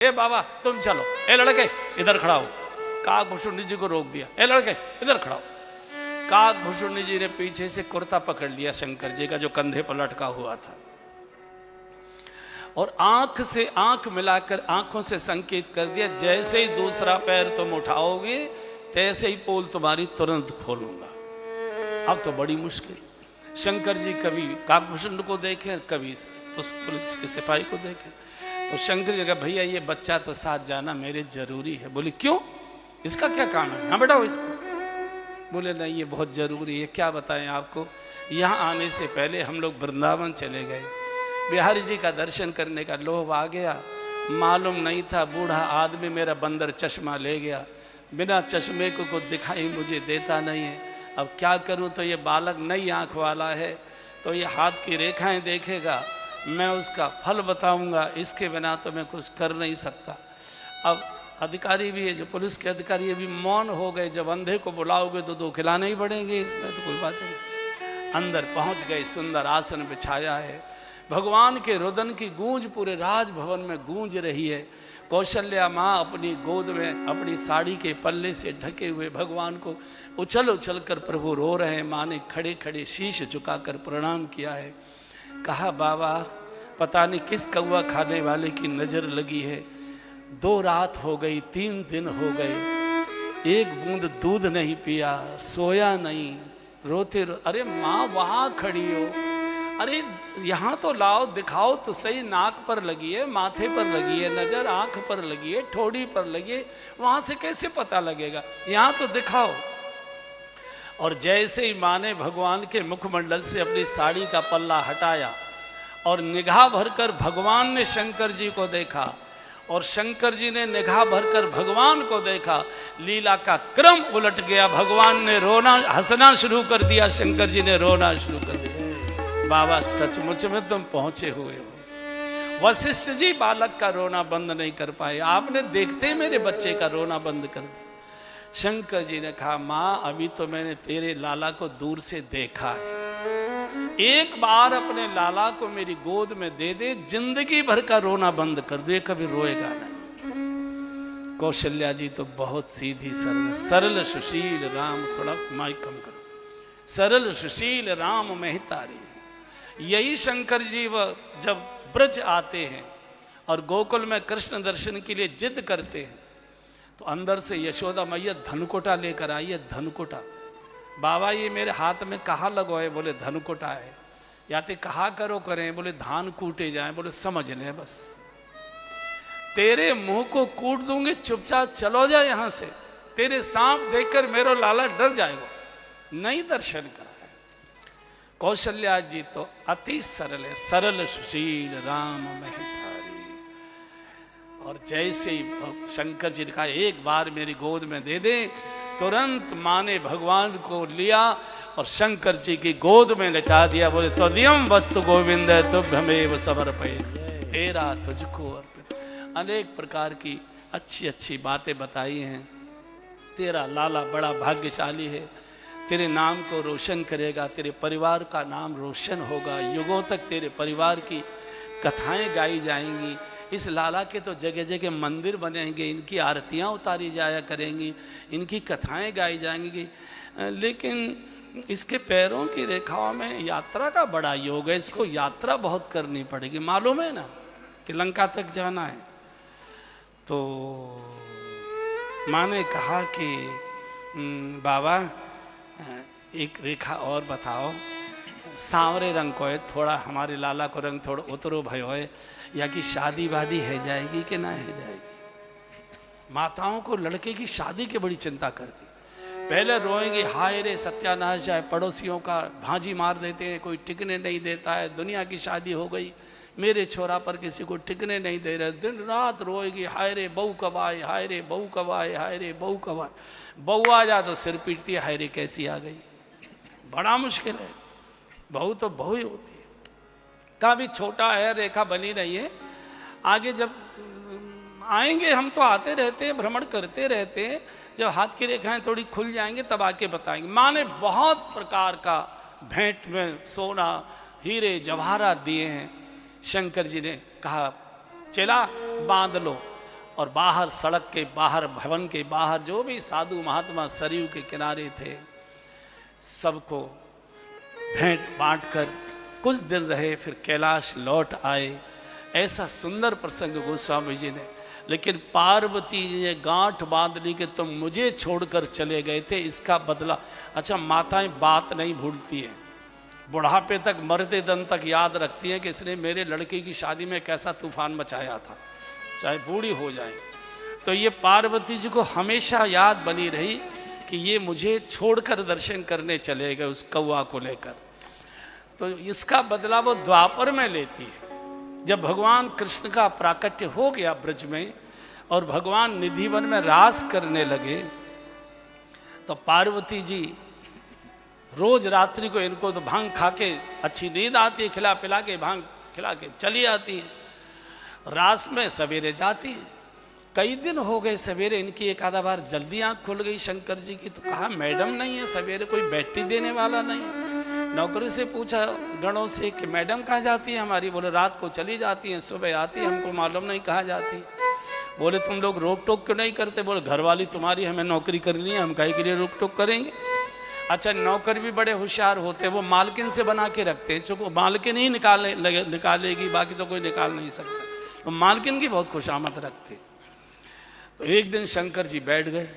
ए बाबा तुम चलो, ए लड़के इधर खड़ा हो। काकभूषुंडी जी को रोक दिया, ए लड़के इधर खड़ा हो। काकभूषुंडी जी ने पीछे से कुर्ता पकड़ लिया शंकर जी का जो कंधे पर लटका हुआ था, और आंख से आंख मिलाकर आंखों से संकेत कर दिया, जैसे ही दूसरा पैर तुम उठाओगे तैसे ही पोल तुम्हारी तुरंत खोलूंगा। अब तो बड़ी मुश्किल। शंकर जी कभी काकभूषुंड को देखे, कभी उस पुलिस के सिपाही को देखे। तो शंकर जी कहा, भैया ये बच्चा तो साथ जाना मेरे जरूरी है। बोले क्यों, इसका क्या काम है, हाँ बैठाओ इसको। बोले नहीं ये बहुत जरूरी है। क्या बताएं आपको, यहाँ आने से पहले हम लोग वृंदावन चले गए, बिहारी जी का दर्शन करने का लोभ आ गया। मालूम नहीं था बूढ़ा आदमी मेरा बंदर चश्मा ले गया, बिना चश्मे को कुछ दिखाई मुझे देता नहीं है। अब क्या करूं, तो ये बालक नई आंख वाला है, तो ये हाथ की रेखाएं देखेगा, मैं उसका फल बताऊंगा, इसके बिना तो मैं कुछ कर नहीं सकता। अब अधिकारी भी है, जो पुलिस के अधिकारी है भी मौन हो गए। जब अंधे को बुलाओगे तो दो खिलाने ही पड़ेंगे, इसमें तो कोई बात नहीं। अंदर पहुंच गए, सुंदर आसन बिछाया है, भगवान के रुदन की गूंज पूरे राजभवन में गूंज रही है। कौशल्या माँ अपनी गोद में अपनी साड़ी के पल्ले से ढके हुए भगवान को उछल उछल कर प्रभु रो रहे हैं। माँ ने खड़े खड़े शीश झुकाकर प्रणाम किया है। कहा बाबा पता नहीं किस कौवा खाने वाले की नज़र लगी है, 2 रात हो गई, 3 दिन हो गए, एक बूंद दूध नहीं पिया, सोया नहीं, रोते अरे माँ वहाँ खड़ी हो, अरे यहाँ तो लाओ दिखाओ तो सही, नाक पर लगी है, माथे पर लगी है नज़र, आँख पर लगी है, ठोड़ी पर लगी है, वहाँ से कैसे पता लगेगा, यहाँ तो दिखाओ। और जैसे ही माँ ने भगवान के मुखमंडल से अपनी साड़ी का पल्ला हटाया और निगाह भरकर भगवान ने शंकर जी को देखा और शंकर जी ने निगाह भरकर भगवान को देखा, लीला का क्रम उलट गया। भगवान ने रोना हंसना शुरू कर दिया, शंकर जी ने रोना शुरू कर दिया। बाबा सचमुच में तुम पहुंचे हुए हो। वशिष्ठ जी बालक का रोना बंद नहीं कर पाए, आपने देखते मेरे बच्चे का रोना बंद कर दिया। शंकर जी ने कहा माँ अभी तो मैंने तेरे लाला को दूर से देखा है, एक बार अपने लाला को मेरी गोद में दे दे, जिंदगी भर का रोना बंद कर दे, कभी रोएगा नहीं। कौशल्या जी तो बहुत सीधी सरल, सरल सुशील राम, थोड़ा माइक कम करो, सरल सुशील राम मेहतारी। यही शंकर जी जब ब्रज आते हैं और गोकुल में कृष्ण दर्शन के लिए जिद करते हैं तो अंदर से यशोदा मैया धनकोटा लेकर आई है। धनकोटा, बाबा ये मेरे हाथ में कहाँ लगवाए, बोले धनकोटा है। या तो कहा करो करें, बोले धान कूटे जाएं, बोले समझ लें बस, तेरे मुंह को कूट दूंगी, चुपचाप चलो जाए यहाँ से, तेरे सांप देखकर मेरा लाला डर जाएगा। नहीं दर्शन कराए। कौशल्या जी तो अति सरल है, सरल सुशील राम मेहतारी। और जैसे ही शंकर जी ने कहा एक बार मेरी गोद में दे दे, तुरंत माँ ने भगवान को लिया और शंकर जी की गोद में लिटा दिया। बोले त्वदीयम वस्तु गोविंद तुभ्यमेव समर्पये, तेरा तुझको अर्पित। अनेक प्रकार की अच्छी अच्छी बातें बताई हैं। तेरा लाला बड़ा भाग्यशाली है, तेरे नाम को रोशन करेगा, तेरे परिवार का नाम रोशन होगा, युगों तक तेरे परिवार की कथाएं गाई जाएंगी। इस लाला के तो जगह जगह मंदिर बनेंगे, इनकी आरतियाँ उतारी जाया करेंगी, इनकी कथाएं गाई जाएंगी। लेकिन इसके पैरों की रेखाओं में यात्रा का बड़ा योग है, इसको यात्रा बहुत करनी पड़ेगी। मालूम है ना कि लंका तक जाना है। तो माँ ने कहा कि बाबा एक रेखा और बताओ, सांवरे रंग को है थोड़ा, हमारे लाला को रंग थोड़ा उतरो भयो है, या कि शादी वादी है जाएगी कि ना है जाएगी। माताओं को लड़के की शादी की बड़ी चिंता करती, पहले रोएंगे हाय रे सत्यानाश जाए, पड़ोसियों का भांजी मार देते हैं, कोई टिकने नहीं देता है, दुनिया की शादी हो गई, मेरे छोरा पर किसी को टिकने नहीं दे रहे, दिन रात रोएगी हाय रे बहू कब आए, हाय रे बहू कब आए, हाय रे बहू कब आए। बहू आ जा तो सिर पीटती है, हाय रे कैसी आ गई। बड़ा मुश्किल है, बहू तो बहू ही होती है। का भी छोटा है, रेखा बनी रही है, आगे जब आएंगे हम तो आते रहते हैं, भ्रमण करते रहते हैं, जब हाथ की रेखाएं थोड़ी खुल जाएंगे तब आके बताएंगे। माँ ने बहुत प्रकार का भेंट में सोना हीरे जवाहरात दिए हैं। शंकर जी ने कहा चला बांध लो, और बाहर सड़क के बाहर, भवन के बाहर जो भी साधु महात्मा सरयू के किनारे थे, सबको भेंट बांट कर कुछ दिन रहे, फिर कैलाश लौट आए। ऐसा सुंदर प्रसंग गोस्वामी जी ने। लेकिन पार्वती जी ने गांठ बांध ली कि तुम मुझे छोड़कर चले गए थे, इसका बदला। अच्छा, माताएं बात नहीं भूलती हैं, बुढ़ापे तक, मरते दम तक याद रखती हैं कि इसने मेरे लड़के की शादी में कैसा तूफान मचाया था, चाहे बूढ़ी हो जाए। तो ये पार्वती जी को हमेशा याद बनी रही कि ये मुझे छोड़कर दर्शन करने चले गए उस कौआ को लेकर। तो इसका बदला वो द्वापर में लेती है। जब भगवान कृष्ण का प्राकट्य हो गया ब्रज में और भगवान निधिवन में रास करने लगे, तो पार्वती जी रोज रात्रि को, इनको तो भांग खा के अच्छी नींद आती है, खिला पिला के भांग खिला के चली आती है। रास में सवेरे जाती है। कई दिन हो गए सवेरे, इनकी एक आधा बार जल्दी आंख खुल गई शंकर जी की, तो कहा मैडम नहीं है सवेरे, कोई बैटरी देने वाला नहीं है। नौकरी से पूछा गणों से कि मैडम कहाँ जाती है हमारी? बोले रात को चली जाती हैं, सुबह आती है, हमको मालूम नहीं कहाँ जाती। बोले तुम लोग रोक टोक क्यों नहीं करते? बोले घर वाली तुम्हारी, हमें नौकरी करनी है, हम काहे के लिए रोक टोक करेंगे। अच्छा, नौकर भी बड़े होशियार होते, वो मालकिन से बना के रखते हैं, चूँकि मालकिन ही निकालेगी, बाकी तो कोई निकाल नहीं सकता। तो मालकिन की बहुत खुशामद रखते। तो एक दिन शंकर जी बैठ गए